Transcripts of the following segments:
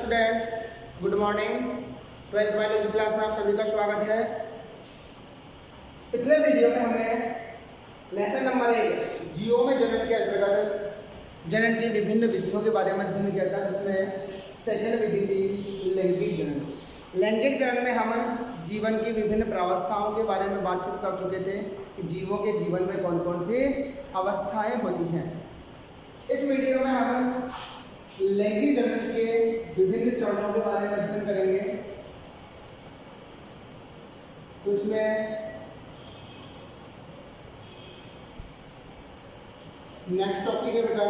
Students, good morning. 12th biology class में आप सभी का स्वागत है। पिछले वीडियो में हमने लेसन नंबर 1 जीवों में जनन के अंतर्गत जनन की विभिन्न विधियों के बारे में अध्ययन किया था, जिसमें सेकंड विधि थी लैंगिक जनन। लैंगिक जनन में हम जीवन की विभिन्न प्रावस्थाओं के बारे में बातचीत कर चुके थे कि जीवों के जीवन में कौन कौन सी अवस्थाएं होती हैं। इस वीडियो में हम लैंगिक जनन के विभिन्न चरणों के बारे में अध्ययन करेंगे। तो इसमें नेक्स्ट टॉपिक है बेटा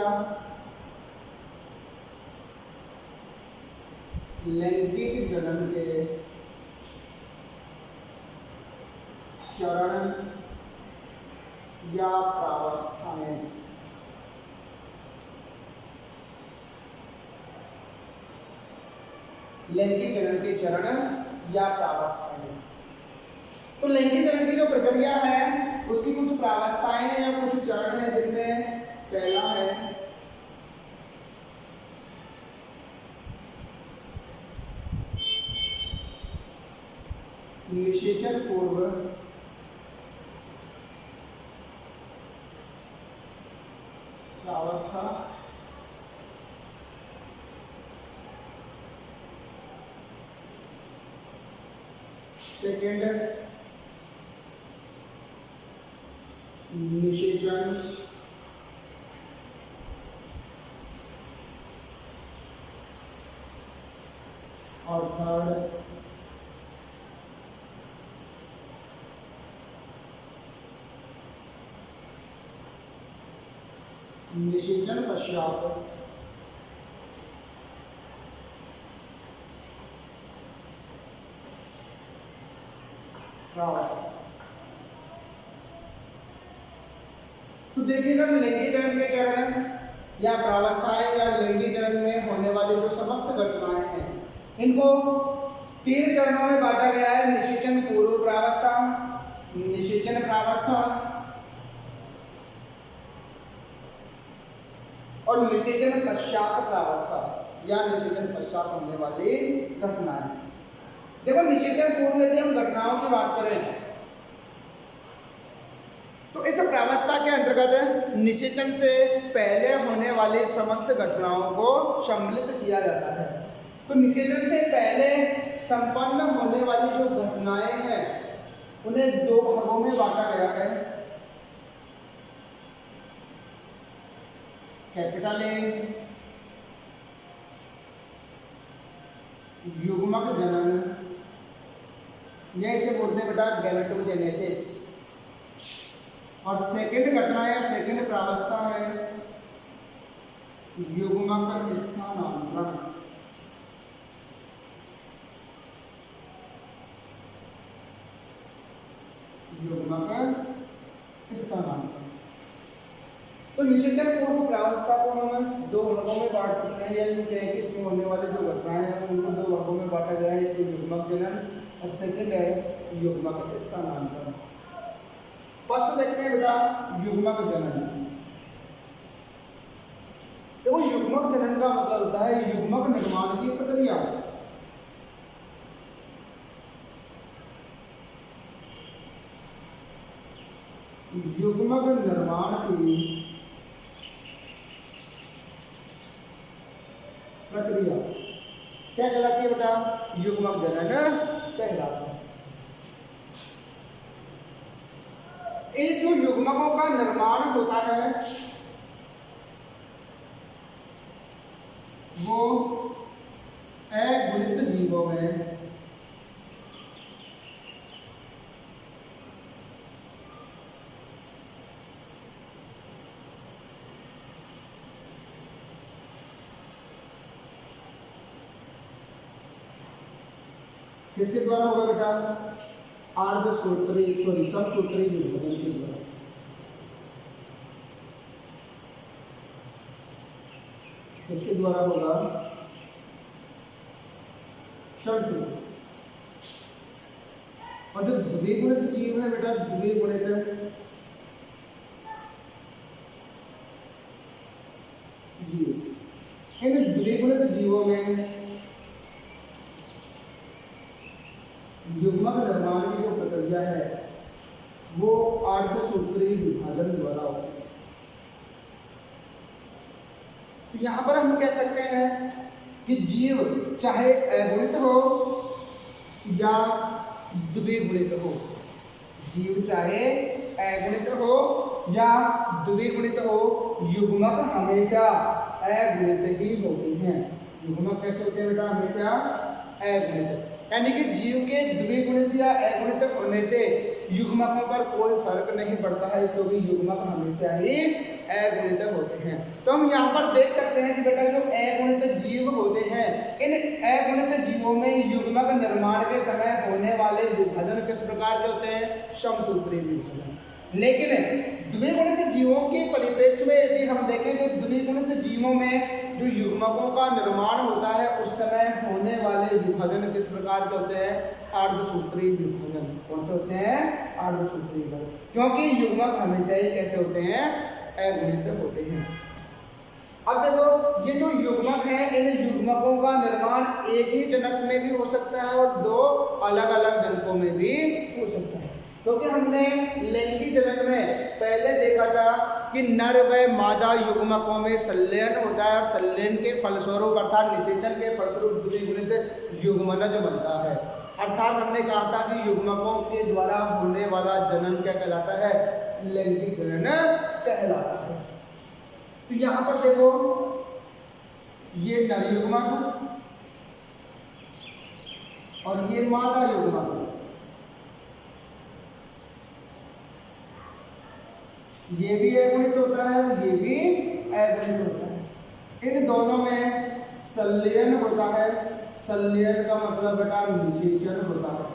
लैंगिक जनन के चरण या प्रावस्थाएं। लैंगिक जनन के चरण या प्रावस्थाएं। तो लैंगिक जनन की जो प्रक्रिया है उसकी कुछ प्रावस्थाएं या कुछ चरण है, जिनमें पहला है निषेचन पूर्व प्रावस्था। सेकेंड निषेचन और थर्ड निषेचन पश्चात प्रावस्था। तो देखिएगा लैंगिक जनन के चरण या प्रावस्थाएं या लैंगिक जनन में होने वाली जो समस्त घटनाएं हैं, इनको 3 चरणों में बांटा गया है। निषेचन पूर्व प्रावस्था, निषेचन प्रावस्था और निषेचन पश्चात प्रावस्था या निषेचन पश्चात होने वाली घटनाएं। देखो, निषेचन पूर्व यदि हम घटनाओं की बात करें तो इस प्रावस्था के अंतर्गत निषेचन से पहले होने वाली समस्त घटनाओं को सम्मिलित किया जाता है। तो निषेचन से पहले संपन्न होने वाली जो घटनाएं हैं उन्हें 2 भागों में बांटा गया है। कैपिटल ए युग्मक जनन, या इसे बोलते हैं बेटा गैमेटोजेनेसिस। और सेकंड घटना या सेकंड प्रावस्था है युग्मक स्थानांतरण। युग्मक स्थानांतरण। तो निषेचन पूर्व प्रावस्था को हम 2 वर्गों में बांट सकते हैं, या यूं कहें कि इसमें होने वाले जो घटनाएं हैं उनको 2 वर्गों में बांटा गया है। एक युग्मक जनन और सेकंड है युग्मक स्थानांतरण। फर्स्ट देखते हैं बेटा युग्मक जनन। देखो, युग्मक जनन का मतलब होता है युग्मक निर्माण की प्रक्रिया। युग्मक निर्माण की प्रक्रिया क्या कहलाती है बेटा? युग्मक जनन कहलाता है। ये जो युग्मकों का निर्माण होता है वो अगुणित जीवों में किसके द्वारा होगा बेटा? अर्धसूत्री समसूत्री युग्मन के द्वारा। इसके द्वारा होगा समसूत्री। और जो द्विगुणित जीव है बेटा, द्विगुणित जीव, इन द्विगुणित जीवों में युग्मक निर्माण की जो प्रक्रिया है वो अर्धसूत्री विभाजन द्वारा होती है। तो यहाँ पर हम कह सकते हैं कि जीव चाहे अगुणित हो या द्विगुणित हो, जीव चाहे अगुणित हो या द्विगुणित हो, युग्मक हमेशा अगुणित ही होते हैं। युग्मक कैसे होते हैं बेटा? हमेशा अगुणित, यानी कि जीव के द्विगुणित या अगुणित होने से युग्मकों पर कोई फर्क नहीं पड़ता है, क्योंकि युग्मक हमेशा ही अगुणित होते हैं। तो हम यहाँ पर देख सकते हैं कि बेटा जो अगुणित जीव होते हैं, इन अगुणित जीवों में युग्मक निर्माण के समय होने वाले विभाजन किस प्रकार के होते हैं? समसूत्री विभाजन। लेकिन द्विगुणित जीवों के परिप्रेक्ष्य में यदि हम देखें तो द्विगुणित जीवों में जो युग्मकों का निर्माण होता है उस समय होने वाले विभाजन किस प्रकार के होते हैं? अर्धसूत्री विभाजन। कौन से होते हैं? अर्धसूत्री विभाजन, क्योंकि युग्मक हमेशा ही कैसे होते हैं? अगुणित होते हैं। अब देखो ये जो युग्मक है, इन युग्मकों का निर्माण एक ही जनक में भी हो सकता है और दो अलग अलग जनकों में भी हो सकता है, क्योंकि हमने लैंगिक जनन में पहले देखा था कि नर व मादा युग्मकों में संलयन होता है और संलयन के फलस्वरूप अर्थात निषेचन के फलस्वरूप द्विगुणित युग्मनज बनता है। अर्थात हमने कहा था कि युग्मकों के द्वारा होने वाला जनन क्या कहलाता है? लैंगिक जनन कहलाता है। तो यहाँ पर देखो ये नर युग्मक और ये मादा युग्मक, ये भी अगुणित होता है, ये भी अगुणित होता है। इन दोनों में संलयन होता है। संलयन का मतलब बेटा निषेचन होता है,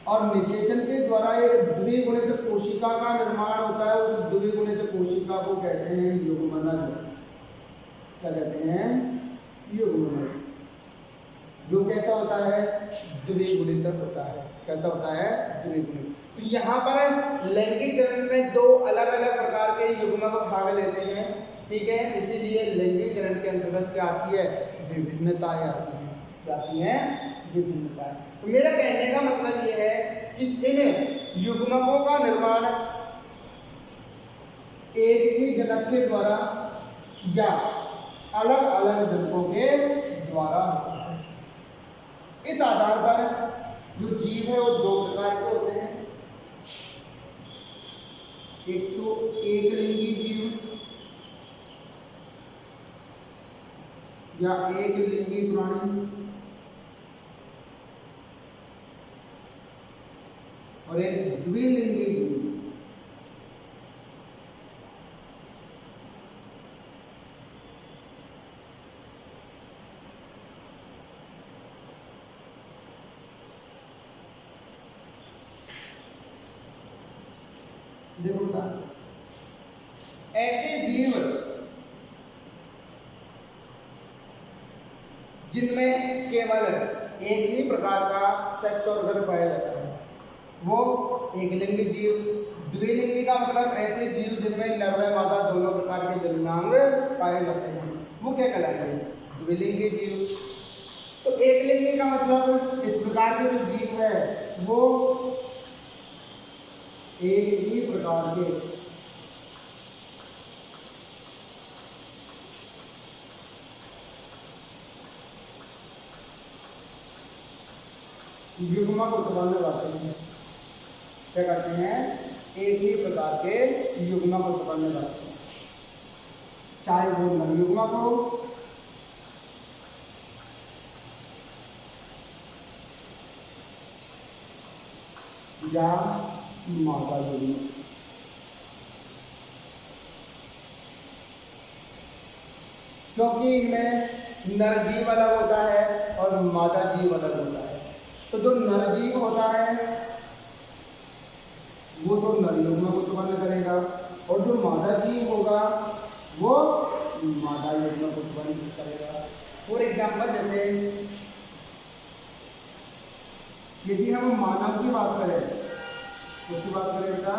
और निषेचन के द्वारा एक द्विगुणित कोशिका का निर्माण होता है। उस द्विगुणित कोशिका को कहते हैं युग्मनज। क्या कहते हैं? युग्मनज। जो कैसा होता है? द्विगुणित होता है। कैसा होता है? द्विगुणित। तो यहाँ पर लैंगिक जनन में दो अलग अलग प्रकार के युग्मक भाग लेते हैं, ठीक है। इसीलिए लैंगिक जनन के अंतर्गत क्या आती है? विभिन्नताएं आती हैं। क्या आती हैं? विभिन्नताएं। तो मेरा कहने का मतलब ये है कि इन युग्मकों का निर्माण एक ही जनक के द्वारा या अलग अलग जनकों के द्वारा होता है। इस आधार पर जो जीव है वो दो प्रकार के होते हैं। एक तो एक लिंगी जीव या एक लिंगी प्राणी, और एक द्विलिंगी जीव। देखो ऐसे जीव जिनमें केवल एक ही प्रकार का सेक्स ऑर्गन पाया जाता है वो एक लिंगी जीव। द्विलिंगी का मतलब ऐसे जीव जिनमें नर व मादा दोनों प्रकार के जननांग पाए जाते हैं, वो क्या कहलाएंगे? द्विलिंगी जीव। तो एक लिंगी का मतलब इस प्रकार के जो जीव है वो एक ही प्रकार के युग्मक उत्पन्न करते हैं। क्या करते हैं? एक ही प्रकार के युग्मक उत्पन्न करते हैं, चाहे वो नर युग्मक हो या मादा युग्मक। क्योंकि इनमें नर जीव अलग होता है और मादा जीव अलग होता है। तो जो नर जीव होता है वो तो नर युग्मक उत्पन्न करेगा और जो मादा जीव होगा वो मादा युग्मक उत्पन्न करेगा। फॉर एग्जाम्पल जैसे यदि हम मानव की बात करें, उसकी बात करें बेटा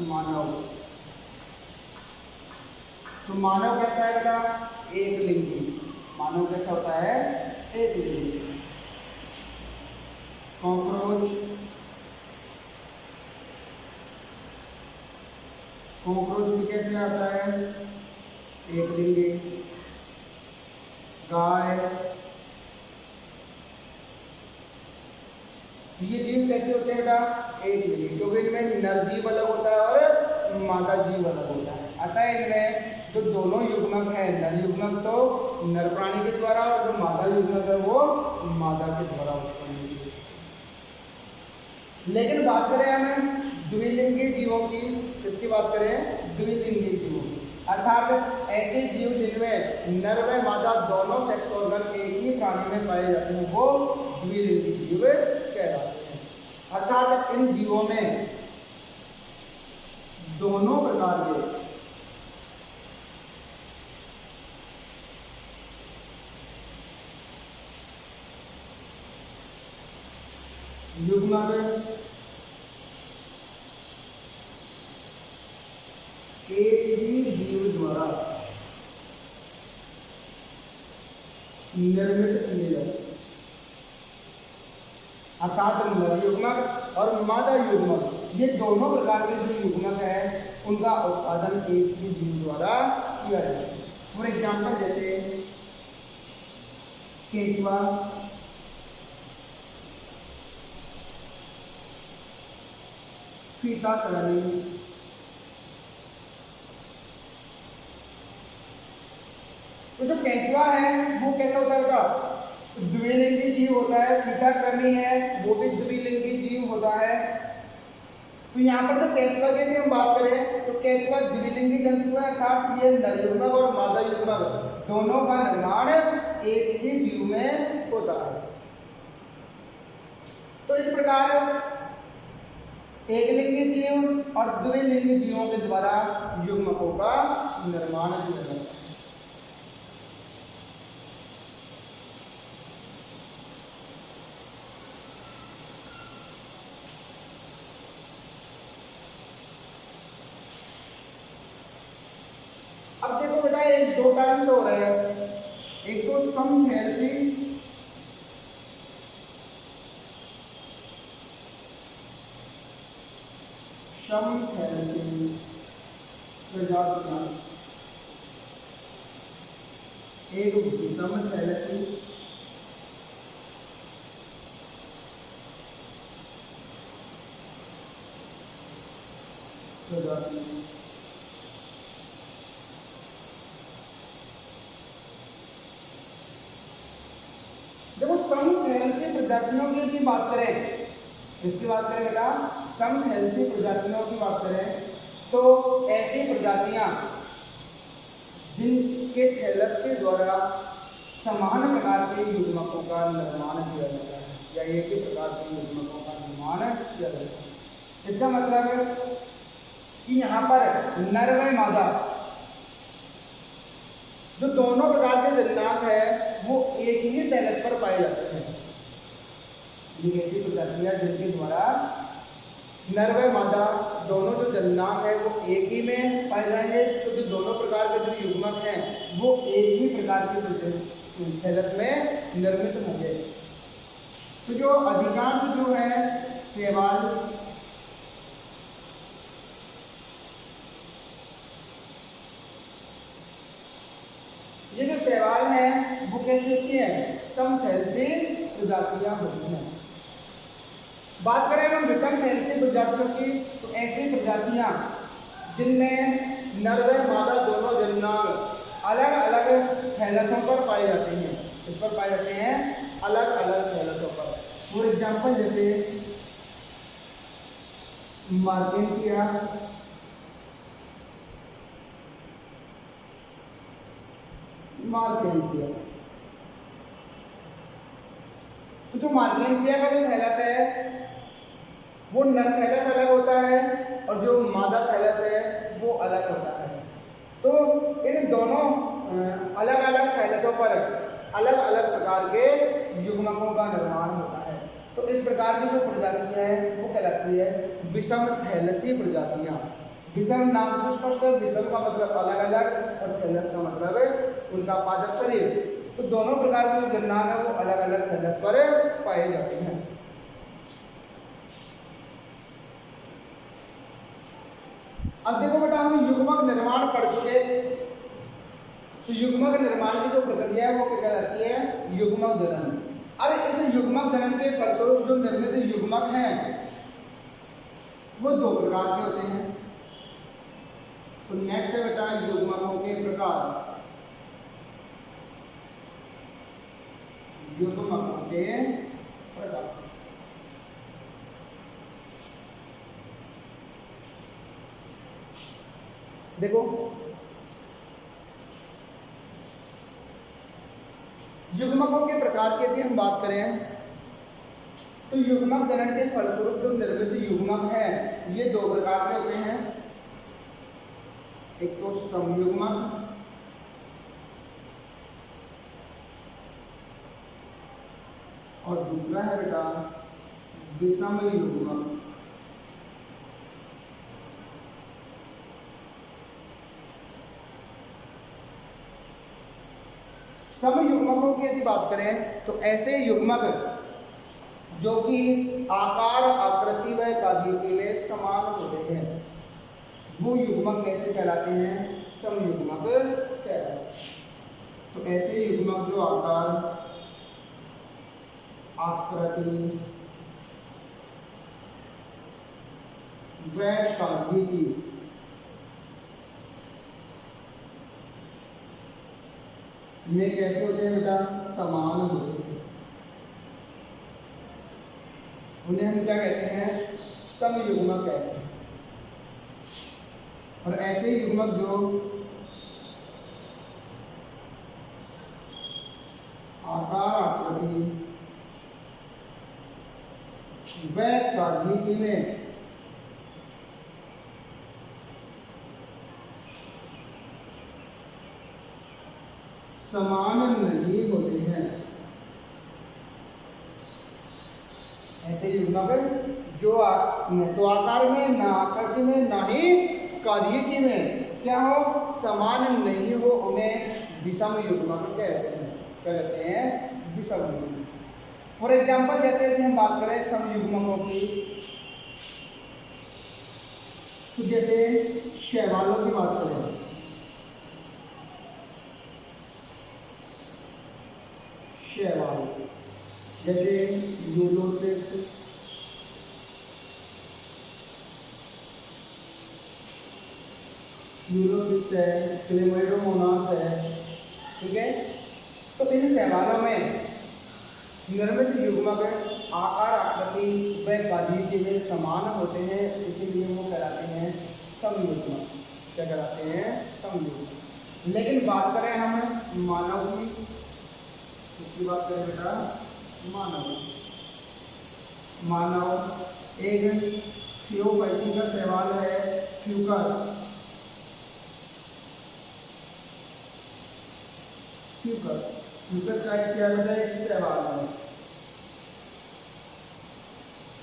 मानव, तो मानव कैसा है बेटा? एक लिंगी। मानव कैसा होता है? एक लिंगी। कॉकरोच, कॉकरोच भी कैसे आता है, एक लिंगी। गाय, ये जीव कैसे होते हैं बेटा, एक लिंगी, क्योंकि इनमें नर जीव अलग होता है और मादा जीव अलग होता है। अतः इनमें जो दोनों युग्मक है, नर युग्मक तो नर प्राणी के द्वारा और जो मादा युग्मक है वो मादा के द्वारा उत्पन्न हुई। लेकिन बात करें हमें द्विलिंगी जीवों की, किसकी बात करें, द्विलिंगी जीवों की, अर्थात ऐसे जीव जिनमें नर व मादा दोनों सेक्स ऑर्गन एक ही प्राणी में पाए जाते हैं वो द्विलिंगी जीव कहलाते हैं। अर्थात इन जीवों में दोनों प्रकार के युग्मक एक ही जीव द्वारा निर्मित किए जाते हैं। अर्थात नर युग्मक और मादा युग्मक, ये दोनों प्रकार के जो युग्मक है उनका उत्पादन एक ही जीव द्वारा किया जाता है। फॉर एग्जाम्पल जैसे केंचुआ, फीता कलनी, तो जो केंचुआ है वो कैसा होता है बेटा, द्विलिंगी जीव होता है। फीताकृमि है वो भी द्विलिंगी जीव होता है। तो यहाँ पर तो केंचुआ की यदि हम बात करें तो केंचुआ द्विलिंगी जंतु है, अर्थात ये नर युग्मक और मादा युग्मक दोनों का निर्माण एक ही जीव में होता है। तो इस प्रकार एकलिंगी जीव और द्विलिंगी जीवों के द्वारा युग्मकों का निर्माण किया जाता है। अब देखो बेटा एक दो टर्म्स हो रहे हैं, एक तो समथैलेसी, समथैलेसी प्रजातियां, एक विषमथैलेसी प्रजातियां। देखो समथैलेसी प्रजातियों की यदि बात करें, इसकी बात करें बेटा, समथैलेसी प्रजातियों की बात करें तो ऐसी प्रजातियां जिनके थैलस के द्वारा समान प्रकार के युग्मकों का निर्माण किया जाता है या एक ही प्रकार के युग्मकों का निर्माण किया जाता है। इसका मतलब है कि यहाँ पर नर व मादा जो दोनों प्रकार के जननांग है वो एक ही थैलस पर पाए जाते हैं। ये ऐसी प्रजातियां जिनके द्वारा नर व मादा दोनों जो जननांग है वो एक ही में पाए जाएंगे, तो जो दोनों प्रकार के जो युग्मक हैं वो एक ही प्रकार के थैलस में निर्मित होंगे। तो जो अधिकांश जो है शैवाल, ये जो शैवाल हैं वो कैसी होती हैं, समथैलेसी प्रजातियां होती हैं। बात करें हम विषमथैलेसी प्रजातियों की तो ऐसी प्रजातियां जिनमें नर व मादा दोनों जननांग अलग अलग थैलसों पर पाए जाते हैं। इस पर पाए जाते हैं अलग अलग थैलसों पर। फॉर एग्जाम्पल जैसे मार्केंसिया, मार्केंसिया, तो जो मार्केंसिया का जो थैलस है वो नर थैलस अलग होता है और जो मादा थैलस है वो अलग होता है। तो इन दोनों अलग अलग थैलसों पर अलग अलग प्रकार के युग्मकों का निर्माण होता है। तो इस प्रकार की जो प्रजातियां हैं वो कहलाती है विषमथैलेसी प्रजातियां। विषम नाम से स्पष्ट है, विषम का मतलब अलग अलग और थैलस का मतलब है उनका पादप शरीर। तो दोनों प्रकार के जो जननांग है वो अलग अलग थैलस पर पाए जाते हैं। अब देखो बेटा हम युग्मक निर्माण पढ़ चुके, तो युग्मक निर्माण की जो प्रक्रिया है वो क्या कहलाती है, युग्मक जनन। और इस युग्मक जनन के फलस्वरूप जो निर्मित युग्मक हैं वो दो प्रकार के होते हैं। तो नेक्स्ट है बेटा युग्मकों के प्रकार। युग्मकों के प्रकार, देखो युग्मकों के प्रकार की यदि हम बात करें तो युग्मक जनन के फलस्वरूप जो निर्मित युग्मक है ये दो प्रकार के होते हैं। एक तो समयुग्मक और दूसरा है बेटा विषम युग्मक। समयुग्मकों की यदि बात करें तो ऐसे युग्मक जो कि आकार, आकृति व कार्यों के लिए समान होते हैं वो युग्मक कैसे कहलाते हैं, समयुग्मक कहलाते हैं। तो ऐसे युग्मक जो आकार, आकृति व कार्य की में कैसे होते हैं बेटा, समान होते हैं, उन्हें हम क्या कहते हैं, समयुग्मक कहते हैं। और ऐसे युग्मक जो आकार, आकृति व कार्य में समान नहीं होते हैं, ऐसे युग्मक जो न तो आकार में, न आकृति में, न ही कार्य की में क्या हो, समान नहीं हो, उन्हें विषम युग्मक कहते हैं। क्या कहते हैं, विषम युग्मक। फॉर एग्जाम्पल जैसे यदि हम बात करें समयुग्मकों की, तो जैसे शैवालों की बात करें, शैवाल जैसे यूलोट्रिक्स, यूलोट्रिक्स है, क्लेमाइडोमोनास है, ठीक है। तो इन शैवालों में निर्मित युग्मक आकार, आकृति व कार्य के समान होते हैं, इसीलिए वो कहलाते हैं समयुग्मक। क्या कहलाते हैं, समयुग्मक। लेकिन बात करें हम मानव की, इसकी बात करें बेटा मानव। मानव एक थियोफाइसी का शैवाल है, फ्यूकस। फ्यूकस का एक क्या है, एक शैवाल है।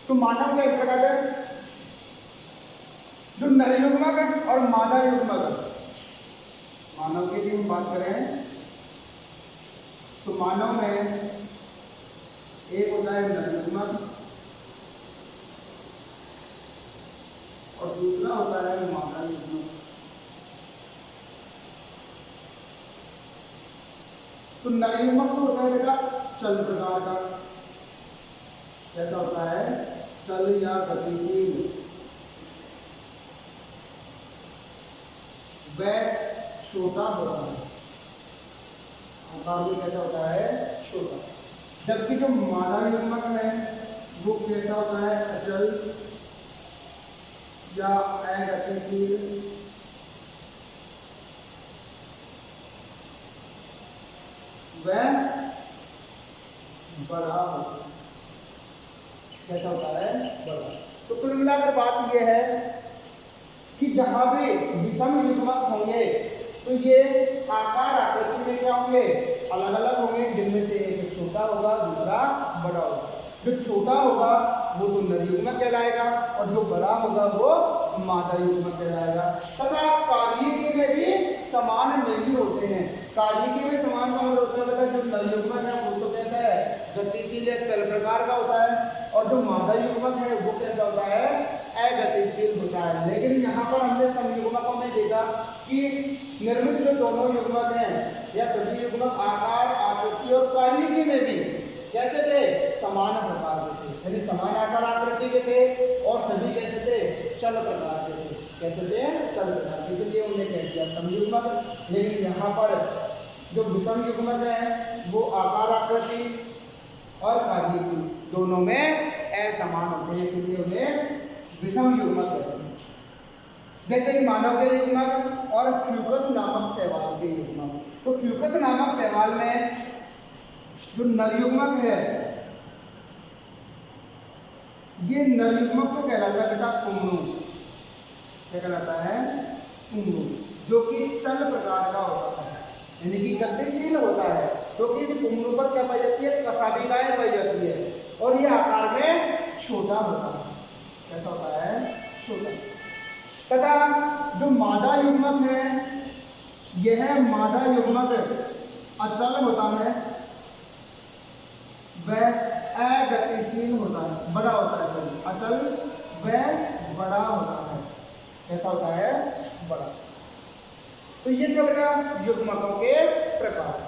तो मानव का एक प्रकार है जो नर युग्मक और मादा युग्मक। मानव की यदि हम बात करें तो मानव में एक होता है नर युग्मक और दूसरा होता है मादा युग्मक। तो नर युग्मक तो होता है बेटा चल प्रकार का, कैसा होता है, चल या गतिशील, वह छोटा होता है, आकार भी कैसा होता है, छोटा। जबकि जो मादा युग्मक है वो कैसा होता है, अचल या अगतिशील, वह बड़ा होता है। कैसा होता है, बड़ा। तो कुल मिलाकर बात यह है कि जहां भी विषम युग्मक होंगे तो ये आकार, आकृति में क्या होंगे, अलग अलग होंगे, जिनमें से एक छोटा होगा, दूसरा बड़ा होगा। जो छोटा होगा वो तो नर युग्मक कहलाएगा और जो बड़ा होगा वो मादा युग्मक कहलाएगा। तथा कार्य में भी समान नहीं होते हैं। कार्य में समान होता है, जो नर युग्मक है वो तो कैसा है, गतिशील चल प्रकार का होता है, और जो मादा युग्मक है वो कैसा होता है, अगतिशील होता है। लेकिन यहाँ पर हमने समयुग्मकों में देखा कि निर्मित जो दोनों युग्मक हैं या सभी युग्मक आकार, आकृति और कार्यविधि में भी कैसे थे, समान प्रकार के थे, यानी समान आकार आकृति के थे और सभी कैसे थे, चल प्रकार के थे। कैसे थे, चल प्रकार, इसलिए उन्हें कह दिया समयुग्मक। लेकिन यहाँ पर जो विषम युग्मक है वो आकार, आकृति और कार्यविधि दोनों में असमान होते हैं, इसलिए उन्हें विषम युग्मक कहते हैं। जैसे कि मानव के युग्मक और फ्यूकस नामक शैवाल के युग्मक। तो फ्यूकस नामक शैवाल में जो नर युग्मक है, ये नर युग्मक को कहलाता है बेटा पुंगरू। क्या कहलाता है, पुंगरू, जो कि चल प्रकार का होता है, यानी कि गतिशील होता है। क्योंकि इस पुंगरू पर क्या पाई जाती है, कसाबिकाएं पाई जाती है और ये आकार में छोटा होता है। कैसा होता है, छोटा। तथा जो मादा युग्मक है, यह मादा युग्मक अचल होता है, वह अगतिशील होता है, बड़ा होता है, अचल वह बड़ा होता है। कैसा होता है, बड़ा। तो ये थे बेटा युग्मकों के प्रकार।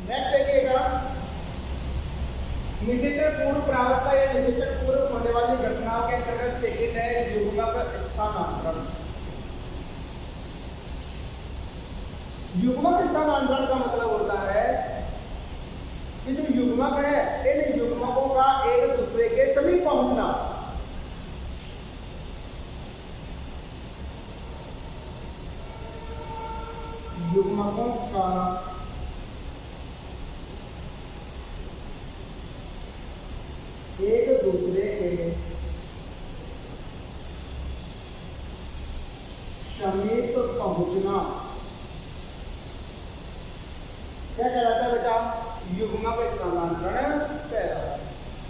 नेक्स्ट देखिएगा, निषेचन पूर्व प्रावस्था या निषेचन पूर्व होने वाली घटनाओं के अंतर्गत सेकंड है युग्मक स्थानांतरण। युग्मक स्थानांतरण का मतलब होता है कि जो युग्मक है, इन युग्मकों का एक दूसरे के समीप पहुंचना। युग्मकों का एक दूसरे के समीप पहुंचना क्या कहलाता है बेटा, युग्मक स्थानांतरण कहलाता है।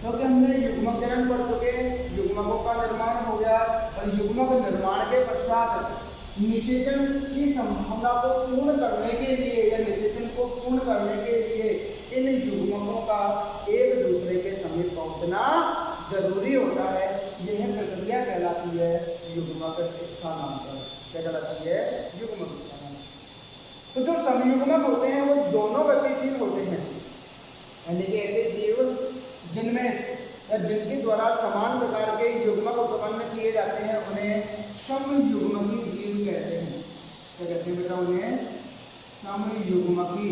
क्योंकि हमने युग्मक चरण पढ़ चुके, युग्मकों का निर्माण हो गया और युग्मक निर्माण के पश्चात निषेचन की संभावना को पूर्ण करने के लिए या निषेचन को पूर्ण करने के लिए इन युग्मकों का एक दूसरे के समीप पहुंचना जरूरी होता है। यह प्रक्रिया कहलाती है युग्मक स्थानांतरण। क्या कहलाती है, युग्मक स्थानांतरण। तो जो समयुग्मक होते हैं वो दोनों गतिशील होते हैं, यानी कि ऐसे जीव जिनके द्वारा समान प्रकार के युग्मक उत्पन्न किए जाते हैं उन्हें समयुग्मकी जीव कहते हैं। क्या कहते हैं बेटा, उन्हें समयुग्मकी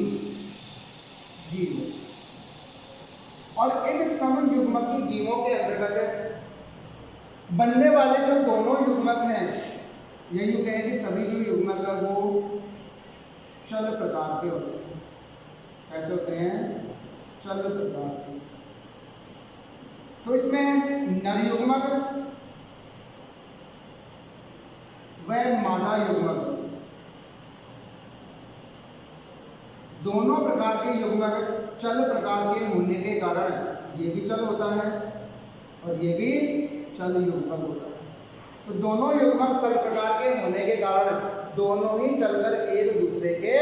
जीव। और इन समयुग्मकी जीवों के अंतर्गत बनने वाले जो दोनों युग्मक हैं, ये यूं कहें कि सभी जो युग्मक है वो चल प्रकार के होते हैं। कैसे होते हैं, चल प्रकार के। तो इसमें नर युग्मक व मादा युग्मक दोनों प्रकार के युग्मक चल प्रकार के होने के कारण ये भी चल होता है और ये भी चल युग्मक होता है। तो दोनों युग्मक चल प्रकार के होने के कारण दोनों ही चलकर एक दूसरे के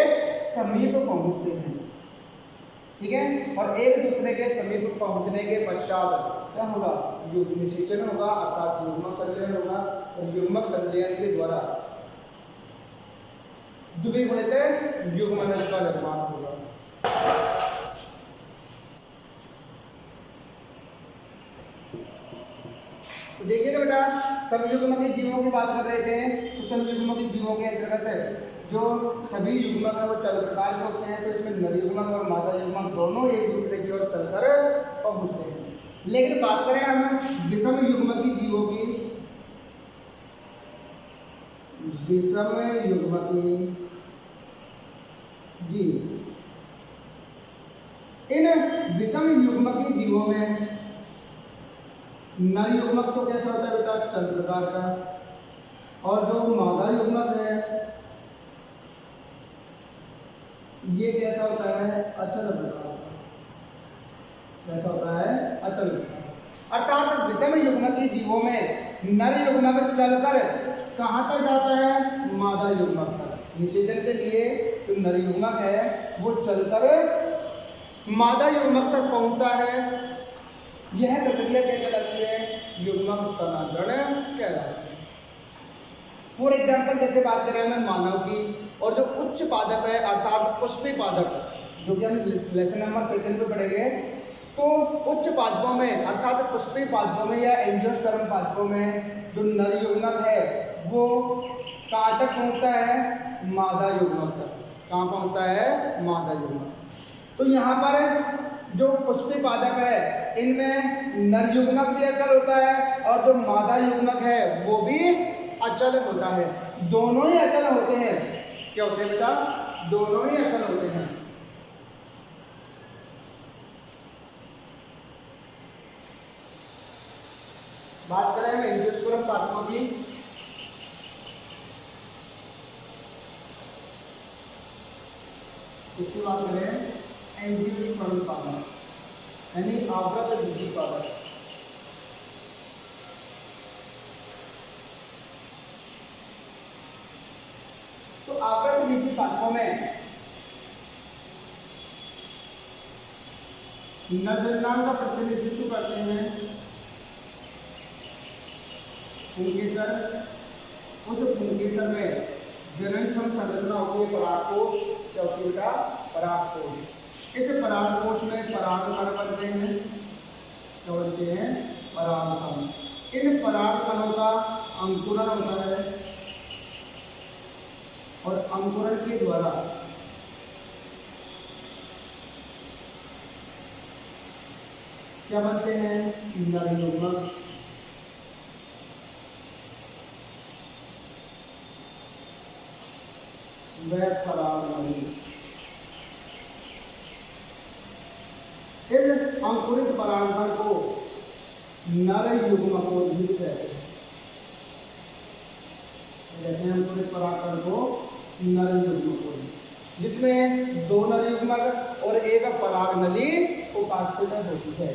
समीप पहुंचते हैं। ठीक है, और एक दूसरे के समीप पहुंचने के पश्चात क्या होगा, युग्म निषेचन होगा, अर्थात युग्मक संलयन होगा और युग्मक संलयन के द्वारा द्विगुणित युग्मनज का निर्माण होगा। तो देखिएगा बेटा, समयुग्मकी जीवों की बात कर रहे थे, तो समयुग्मकी जीवों के अंतर्गत जो सभी युग्मक है वो चल प्रकार के होते हैं। तो इसमें नर युग्मक और मादा युग्मक दोनों एक दूसरे की ओर चलकर पहुंचते हैं। लेकिन बात करें हम विषम युग्मकी जीवों की, विषम युग्मकी जीव, इन विषम युग्मकी जीवों में नर युग्मक तो कैसा होता है बेटा, चल प्रकार का, और जो मादा युग्मक है ये कैसा होता है? अचल प्रकार। कैसा होता है? अचल प्रकार। अर्थात विषम युग्मक जीवों में नर युग्मक चलकर कहाँ तक जाता है? मादा युग्मक तक। निषेचन के लिए जो नर युग्मक है वो चलकर मादा युग्मक तक पहुंचता है। यह प्रक्रिया क्या कहलाती है? युग्मक स्थानांतरण कहलाती है। फॉर एग्जाम्पल जैसे बात करें हम मानव की, और जो उच्च पादप है अर्थात पुष्पी पादप, जो कि हम लेसन नंबर 2 में पढ़ेंगे, तो उच्च पादपों में अर्थात पुष्पी पादपों में या एंजियोस्पर्म पादपों में जो नर युग्मक है वो कहाँ तक पहुँचता है? मादा युग्मक तक। कहाँ पहुँचता है? मादा युग्मक। तो यहाँ पर जो पुष्पी पादप है इनमें नर युग्मक भी अचल होता है और जो मादा युग्मक है वो भी अचल होता है। दोनों ही अचल होते हैं। क्या होते हैं बेटा? दोनों ही अचल होते हैं। बात करें हम एंजियोस्पर्म पादपों की, इसकी बात करें एंजियोस्पर्म पादप यानी आवृत बीजी पादप। तो आवृत बीजी पादपों में नरजन्नांग का प्रतिनिधित्व करते हैं पुंकेसर। उस पुंकेसर में जननक्षम संरचना होती है परागकोश। क्या होती है बेटा? परागकोश। इस परागकोश में परागकण बनते हैं। क्या बनते हैं? परागकण। इन परागकणों का अंकुरण होता है और अंकुरण के द्वारा क्या बनते हैं? नर युग्मक। वह परागनली। इस अंकुरित परागकण को नर युग्मकोद्भिद कहते हैं। अंकुरित परागकण को नर युग्मकोद्भिद, जिसमें 2 नर युग्मक और एक परागनली उपस्थित होती है।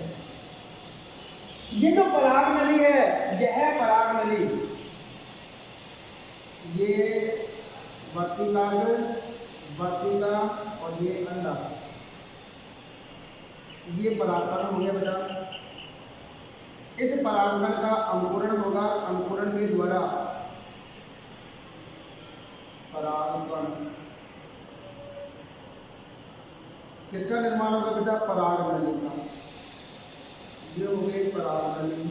ये जो परागनली है यह परागनली ये वर्तिका और ये अंडा, ये परागकण हो गया बेटा। इस परागकण का अंकुरण होगा। अंकुरण के द्वारा परागकण किसका निर्माण होगा बेटा? परागनली का। ये हो गई परागनली।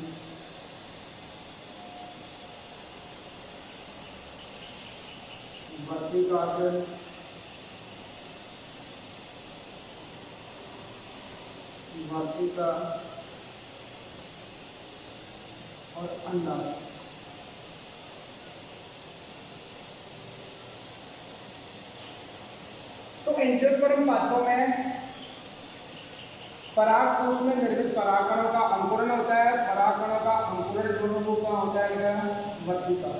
वर्तिका और अंडा। तो एंजियोस्पर्म पादपों में परागकोश में निर्मित परागकणों का अंकुरण होता है। परागकणों का अंकुरण दोनों को क्या होता है? वर्तिका।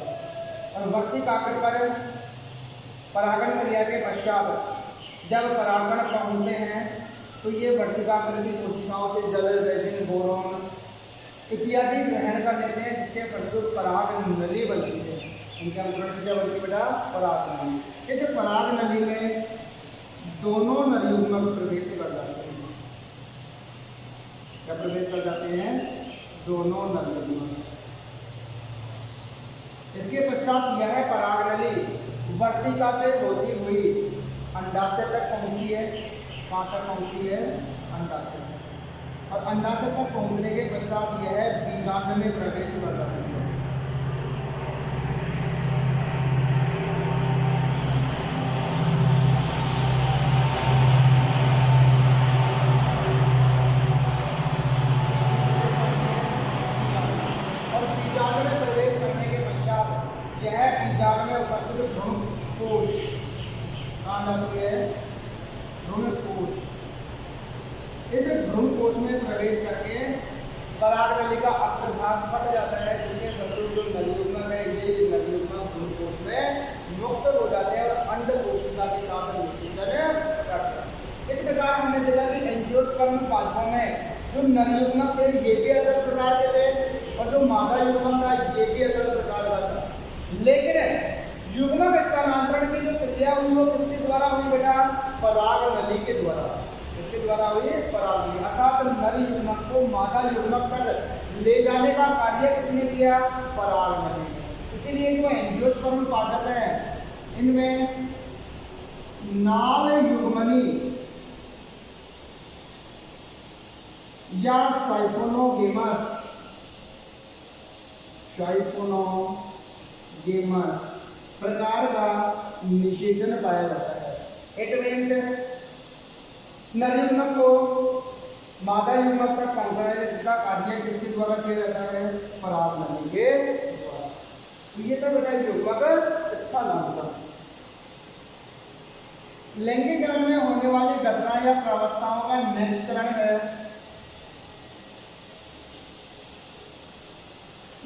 और वर्तिकाग्र पर परागण क्रिया के पश्चात जब परागकण पहुंचते हैं तो ये वर्तिकाग्र की कोशिकाओं से जल, रेजिन, बोरॉन इत्यादि ग्रहण कर लेते हैं, जिससे प्रचुर परागनली बनती है। इनके अंकुरण से क्या बनती है बेटा? परागनली। इस परागनली में दोनों नर युग्मक प्रवेश कर जाते हैं। क्या प्रवेश कर जाते हैं? दोनों नर युग्मक। इसके पश्चात यह परागनली वर्तिका से होती हुई अंडाशय तक पहुंचती है। कहाँ तक पहुंचती है? अंडाशय तक। और अंडाशय तक पहुंचने के पश्चात यह बीजांड में प्रवेश कर जाती है। और बीजांड में प्रवेश करने के पश्चात यह बीजांड में उपस्थित भ्रूणकोश कहाँ जाती है? भ्रूणकोश। इस भ्रूणकोश में प्रवेश करके परागनली का अग्रभाग फट जाता है, जिसके फलस्वरूप जो नर युग्मक है ये नर युग्मक भ्रूणकोश में मुक्त हो जाते हैं और अंड कोशिका के साथ निषेचन कर प्रकार हमने देखा कि एंजियोस्पर्म पादपों में जो नर युग्मक थे ये भी अचल प्रकार के थे और जो मादा युग्मक था ये भी अचल प्रकार का था। लेकिन युग्मक स्थानांतरण की जो प्रक्रिया हुई वो किसके द्वारा हुई बेटा? पराग नली के द्वारा। किसके द्वारा हुई? पराग नली। अर्थात नर युग्मक को मादा युग्मक तक ले जाने का कार्य किसने किया? पराग नली। इसीलिए जो एंजियोस्पर्म पादप है इनमें नाल युग्मनी या साइफोनोगेमस प्रकार का निषेचन पाया जाता है। इट मीन्स नर युग्मक को मादा युग्मक तक पहुंचाने का कार्य किसके द्वारा किया जाता है? पराग नली के द्वारा। तो ये तो बेटा युग्मक स्थानांतरण। लैंगिकरण में होने वाली घटना या प्रावस्थाओं का नेक्स्ट चरण है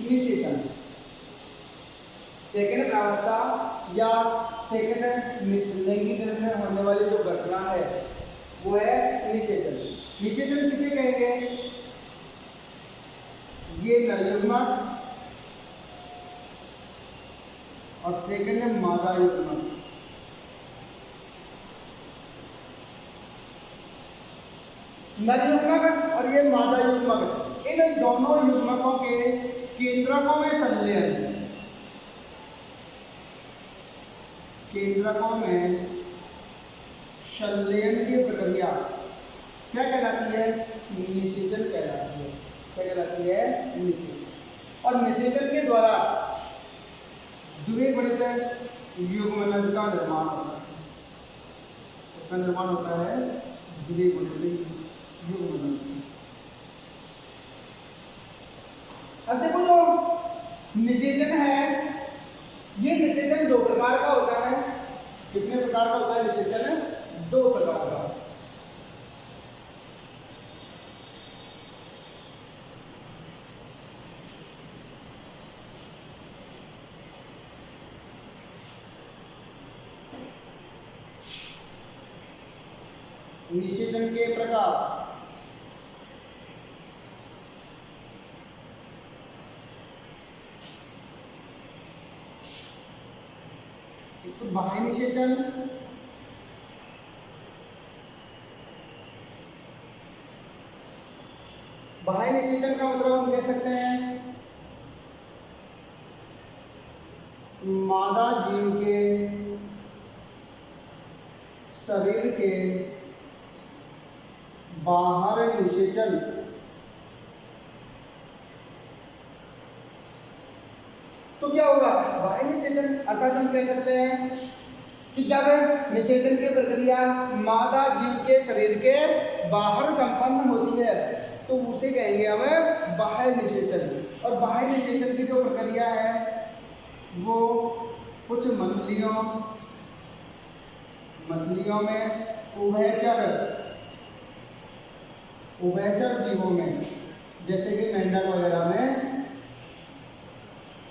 निषेचन। सेकंड प्रावस्था या सेकंड लैंगिकरण में होने वाली जो घटना है वो है निषेचन। निषेचन किसे कहेंगे? ये नर युग्मक और सेकंड है मादा युग्मक। नर युग्मक और ये मादा युग्मक, इन दोनों युग्मकों के केंद्रकों में संलयन, केंद्रकों में संलयन की प्रक्रिया क्या कहलाती है? निषेचन कहलाती है। क्या कहलाती है? निषेचन। और निषेचन के द्वारा द्विगुणित युग्मनज का निर्माण होता है। उसका निर्माण होता है द्विगुणित युग्मनज। अब देखो जो निषेचन है ये निषेचन दो प्रकार का होता है। कितने प्रकार का होता है निषेचन? दो प्रकार का। निषेचन के प्रकार तो बाह्य निषेचन, बाह्य निषेचन का मतलब हम कह सकते हैं मादा जीव के शरीर के बाहर निषेचन तो क्या होगा? बाह्य निषेचन। अर्थात हम कह सकते हैं कि जब निषेचन की प्रक्रिया मादा जीव के शरीर के बाहर संपन्न होती है तो उसे कहेंगे हम बाह्य निषेचन। और बाह्य निषेचन की जो प्रक्रिया है वो कुछ मछलियों में उभयचर जीवों में जैसे कि मेंढक वगैरह में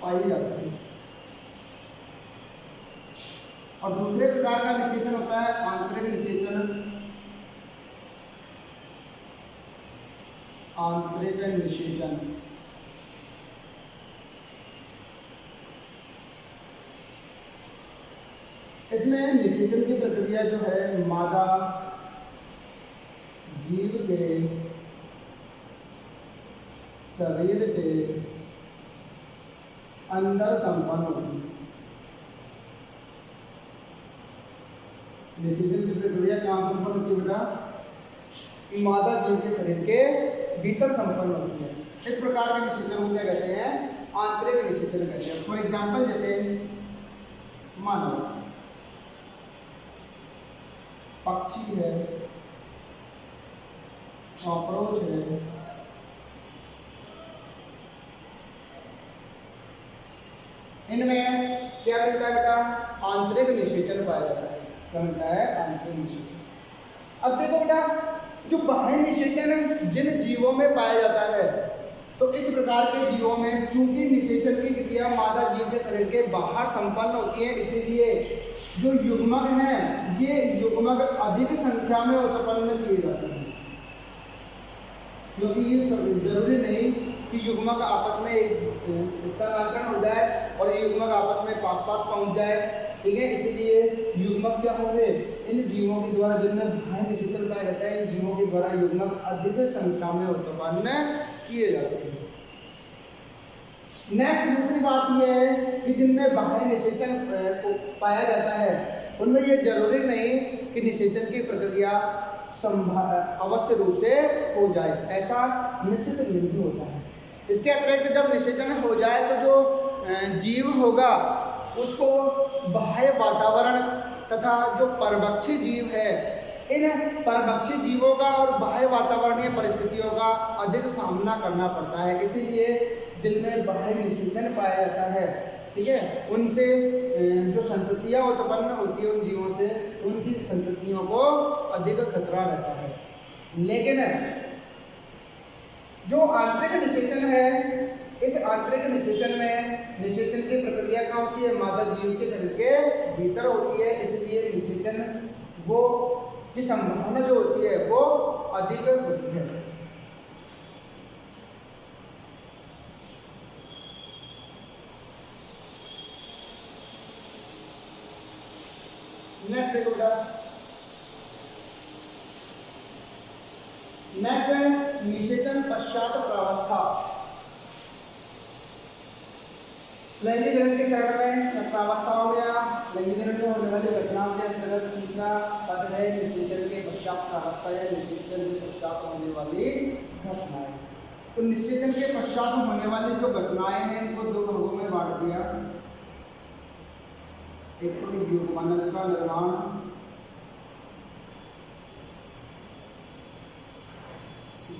पाई जाती है। और दूसरे प्रकार का निषेचन होता है आंतरिक निषेचन। आंतरिक निषेचन इसमें निषेचन की प्रक्रिया जो है मादा जीव के शरीर के अंदर संपन्न होती है। निषेचन की प्रक्रिया कहाँ संपन्न होती है बेटा? मादा जीव के शरीर के भीतर संपन्न होती है। इस प्रकार के निषेचन को क्या कहते हैं? आंतरिक निषेचन कहते हैं। फॉर एग्जाम्पल जैसे मानव पक्षी है, कॉकरोच है, इनमें क्या मिलता है बेटा? आंतरिक निषेचन पाया जाता है। क्या मिलता है? आंतरिक निषेचन। अब देखो बेटा जो बाह्य निषेचन जिन जीवों में पाया जाता है तो इस प्रकार के जीवों में चूंकि निषेचन की क्रिया मादा जीव के शरीर के बाहर संपन्न होती है इसीलिए जो युग्मक हैं ये युग्मक अधिक संख्या में उत्पन्न किए जाते हैं, क्योंकि ये जरूरी नहीं कि युग्मक आपस में स्थानांतरण हो जाए और ये युग्मक आपस में पास पास पहुंच जाए, ठीक है। इसलिए युग्मक क्या होंगे, इन जीवों के द्वारा जिनमें बाह्य निषेचन पाया जाता है, इन जीवों के द्वारा युग्मक अधिक संख्या में उत्पन्न किए जाते हैं। नेक्स्ट दूसरी बात यह है कि जिनमें बाह्य निषेचन पाया जाता है उनमें ये जरूरी नहीं कि निषेचन की प्रक्रिया अवश्य रूप से हो जाए, ऐसा निश्चित नहीं होता है। इसके अतिरिक्त जब निषेचन हो जाए तो जो जीव होगा उसको बाह्य वातावरण तथा जो परभक्षी जीव है, इन परभक्षी जीवों का और बाह्य वातावरणीय परिस्थितियों का अधिक सामना करना पड़ता है। इसीलिए जिनमें बाह्य निषेचन पाया जाता है, ठीक है, उनसे जो संततियाँ उत्पन्न होती है उन जीवों से, उनकी संततियों को अधिक खतरा रहता है। लेकिन जो आंतरिक निषेचन है, इस आंतरिक निषेचन में निषेचन की प्रक्रिया क्या होती है, मादा जीव के शरीर के भीतर होती है, इसलिए निषेचन वो की संभावना जो होती है वो अधिक होती है। नेक्स्ट देखो बेटा, नेक्स्ट निषेचन पश्चात प्रावस्था। लैंगिक जनन के चरण में प्रावस्था हो गया, लैंगिक जनन में होने वाली घटनाओं के अंतर्गत तीसरा पद है निषेचन के पश्चात प्रावस्था या निषेचन के पश्चात होने वाली घटनाएं। तो निषेचन के पश्चात होने वाली जो घटनाएं हैं इनको दो भागों में बांट दिया। एक तो युग्मनज का निर्माण,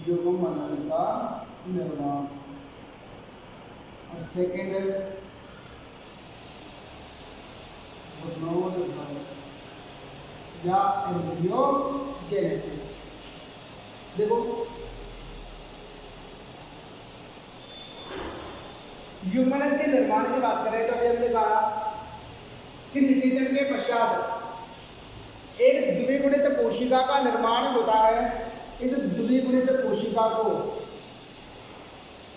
युग्मनज का निर्माण, और सेकेंड या एम्ब्रियोजेनेसिस। देखो युग्मनज के निर्माण की बात करें तो हमने कहा कि निषेचन के पश्चात एक द्विगुणित कोशिका का निर्माण होता है। इस द्विगुणित कोशिका को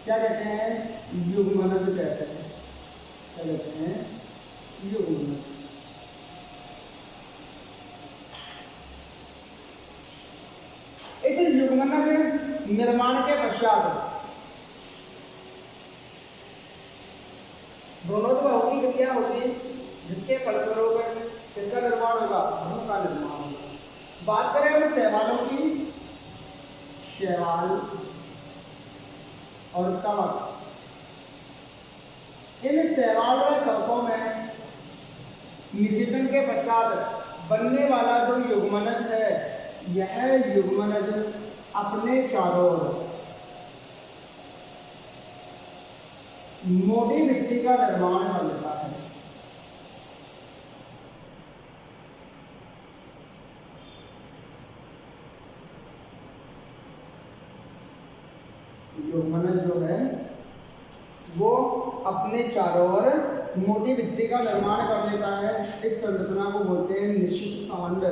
क्या कहते हैं, युग्मनज कहते हैं। क्या कहते हैं, युग्मनज। इस युग्मनज निर्माण के पश्चात भ्रूणोद्भव की क्रिया होगी, जिसके फलस्वरूप किसका निर्माण होगा, भ्रूण का निर्माण होगा। बात करें हम शैवालों की, शैवाल और कवक, इन शैवाल और कवकों में निषेचन के पश्चात बनने वाला जो युग्मनज है, यह युग्मनज अपने चारों ओर मोटी मिट्टी का निर्माण कर लेता है। युग्मनज जो है वो अपने चारों ओर मोटी भित्ति का निर्माण कर लेता है। इस संरचना को बोलते हैं निषिक्तांड।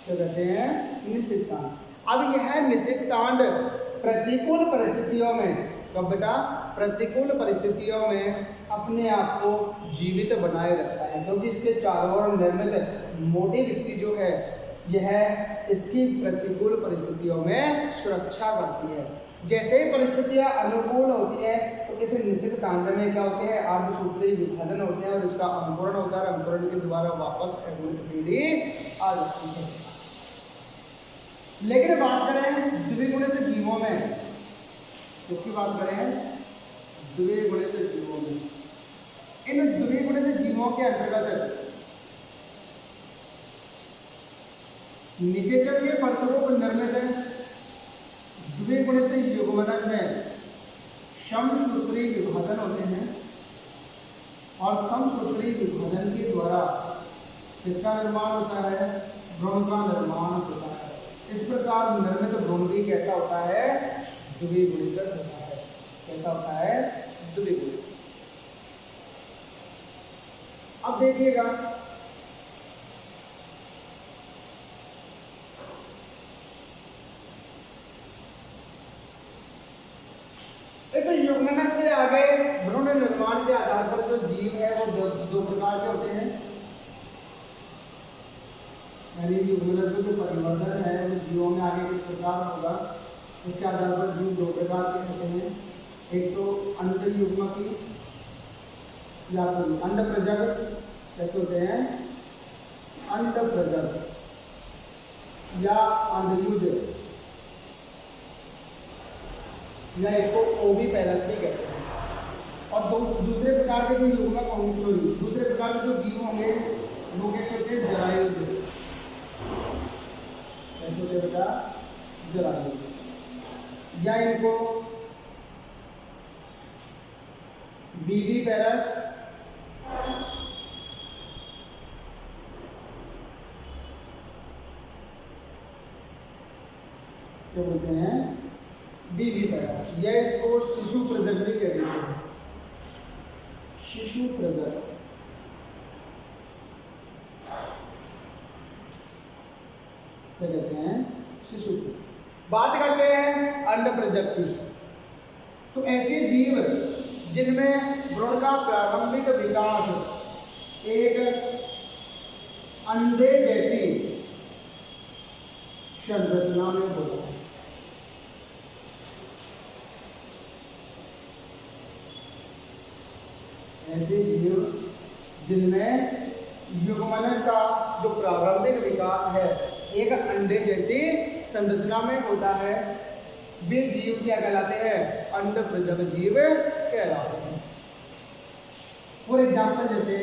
क्या कहते हैं, निषिक्तांड। अब यह निषिक्तांड प्रतिकूल परिस्थितियों में, कब बेटा, प्रतिकूल परिस्थितियों में अपने आप को जीवित बनाए रखता है, क्योंकि इसके चारों ओर निर्मित मोटी भित्ति जो है यह इसकी प्रतिकूल परिस्थितियों में सुरक्षा करती है। जैसे ही परिस्थितियां अनुकूल होती है तो इस निषिक्तांड में क्या होते हैं, अर्धसूत्रीय विभाजन होते हैं और इसका अंकुरण होता है। अंकुरण के द्वारा वापस एगोनिक पीढ़ी आ जाती है। लेकिन बात करें द्विगुणित जीवों में, उसकी बात करें द्विगुणित जीवों में, इन द्विगुणित जीवों के अंतर्गत निषेचन के फलस्वरूप निर्मित द्विगुणित युग्मनज में समसूत्री विभाजन होते हैं और समसूत्री विभाजन के द्वारा किसका निर्माण होता है, भ्रूण का निर्माण होता है। इस प्रकार निर्मित भ्रूण भी कैसा होता है, द्विगुणित होता है। कैसा होता है, द्विगुणित। देखिएगा, इस युग्मनज से आगे भ्रूण निर्माण के आधार पर जो जीव है वो दो प्रकार के होते हैं। यानी युग्मनज में जो परिवर्तन है वो जीवों में आगे किस प्रकार होगा, इसके आधार पर जीव दो प्रकार के होते हैं। एक तो अंडयुग्मकी या फिर अंडप्रजग, कैसे होते हैं, अंडप्रजग या अंडयुज, या इसको ओवी पैरस्टी कहते हैं। और दूसरे प्रकार के जो युग्मक होंगे, दूसरे प्रकार के जो जीव होंगे वो कैसे होते हैं, जरायुज। कैसे होते बेटा, जरायुज, या इनको बीवी पैरस क्या बोलते हैं, बीवी पैरस, या इसको शिशु प्रजग भी कहते हैं, शिशु प्रजग। क्या कहते हैं, शिशु। बात करते हैं अंड प्रजग की। तो ऐसे जीव जिनमें भ्रूण का प्रारंभिक विकास एक अंडे जैसी संरचना में होता है। ऐसे जीव जिनमें युग्मनज का जो प्रारंभिक विकास है एक अंडे जैसी संरचना में होता है, वे जीव क्या कहलाते हैं, अंड प्रजग जीव कहलाते हैं। फॉर एग्जाम्पल जैसे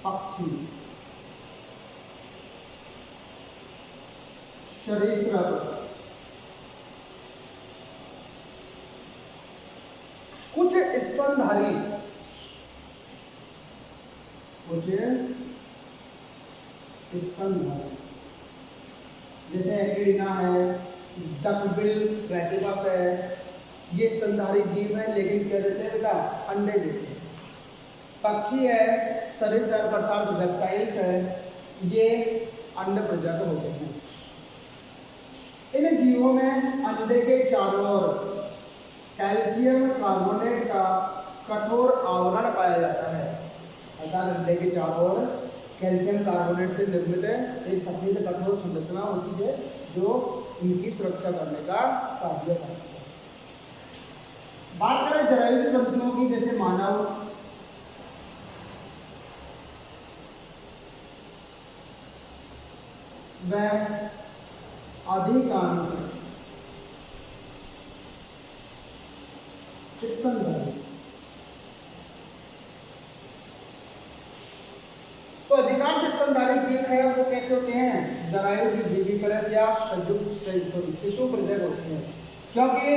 पक्षी, सरीसृप, कुछ स्तनधारी, जैसे एंगिडिना है, डकबिल प्लेटिपस है, ये स्तनधारी जीव है, लेकिन क्या देते हैं बेटा, अंडे देते हैं। पक्षी है, सरीसृप अर्थात रेप्टाइल्स है, ये अंड प्रजग होते हैं। इन जीवों में अंडे के चारों ओर कैल्शियम कार्बोनेट का कठोर आवरण पाया जाता है। अर्थात अंडे के चारों ओर कैल्शियम कार्बोनेट से निर्मित एक सफेद कठोर संरचना होती है जो इनकी सुरक्षा करने का कार्य करती है। बात करें जरायुज जंतुओं की, जैसे मानव, वह अधिकांश स्तनधारी। तो अधिकांश स्तनधारी जीव है वो कैसे होते हैं, जरायुज, बीवी पैरस या शिशु प्रजग होते हैं। क्योंकि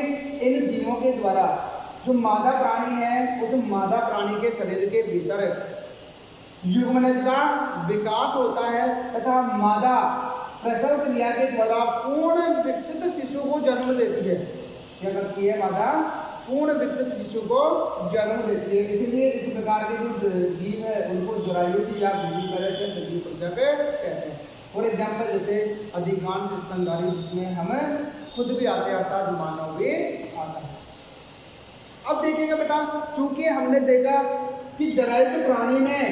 इन जीवों के द्वारा जो मादा प्राणी है उस मादा प्राणी के शरीर के भीतर युग्मनज का विकास होता है तथा मादा प्रसव क्रिया के द्वारा पूर्ण विकसित शिशु को जन्म देती है। क्या करती है, मादा पूर्ण विकसित शिशु को जन्म देती है। इसलिए इस प्रकार के जो जीव है उनको जरायुज या बीवी पैरस या शिशु प्रजग कहते हैं। फॉर एग्जाम्पल जैसे अधिकांश स्तनधारी, जिसमें हम खुद भी आते हैं, अर्थात मानव भी आता है। अब देखिएगा बेटा, चूंकि हमने देखा कि जरायुज प्राणी में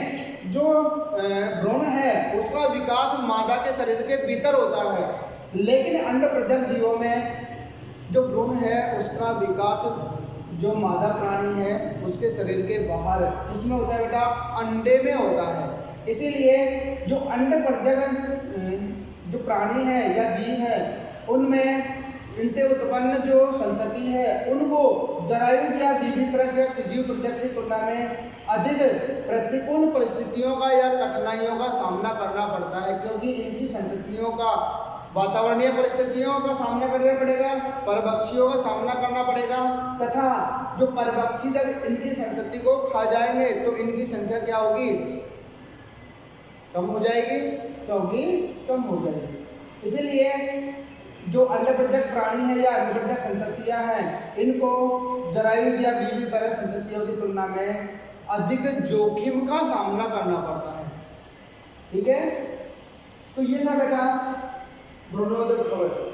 जो भ्रूण है उसका विकास मादा के शरीर के भीतर होता है, लेकिन अंड प्रजग जीवों में जो भ्रूण है उसका विकास जो मादा प्राणी है उसके शरीर के बाहर इसमें होता है बेटा, अंडे में होता है। इसीलिए जो अंड प्रजग जो प्राणी है या जीव है उनमें इनसे उत्पन्न जो संतति है उनको जरायुज या बीवी पैरस या शिशु प्रजग की तुलना में अधिक प्रतिकूल परिस्थितियों का या कठिनाइयों का सामना करना पड़ता है, क्योंकि इनकी संततियों का वातावरणीय परिस्थितियों का सामना करना पड़ेगा, परभक्षियों का सामना करना पड़ेगा, तथा जो परभक्षी जब इनकी संतति को खा जाएंगे तो इनकी संख्या क्या होगी, कम हो जाएगी, क्योंकि कम हो जाएगी। इसीलिए जो अंडप्रजग प्राणी है या अंडप्रजग संततियां हैं इनको जरायुज या बीवी पैरस संततियों की तुलना में अधिक जोखिम का सामना करना पड़ता है। ठीक है, तो ये था बेटा ब्रोनोदर कवर।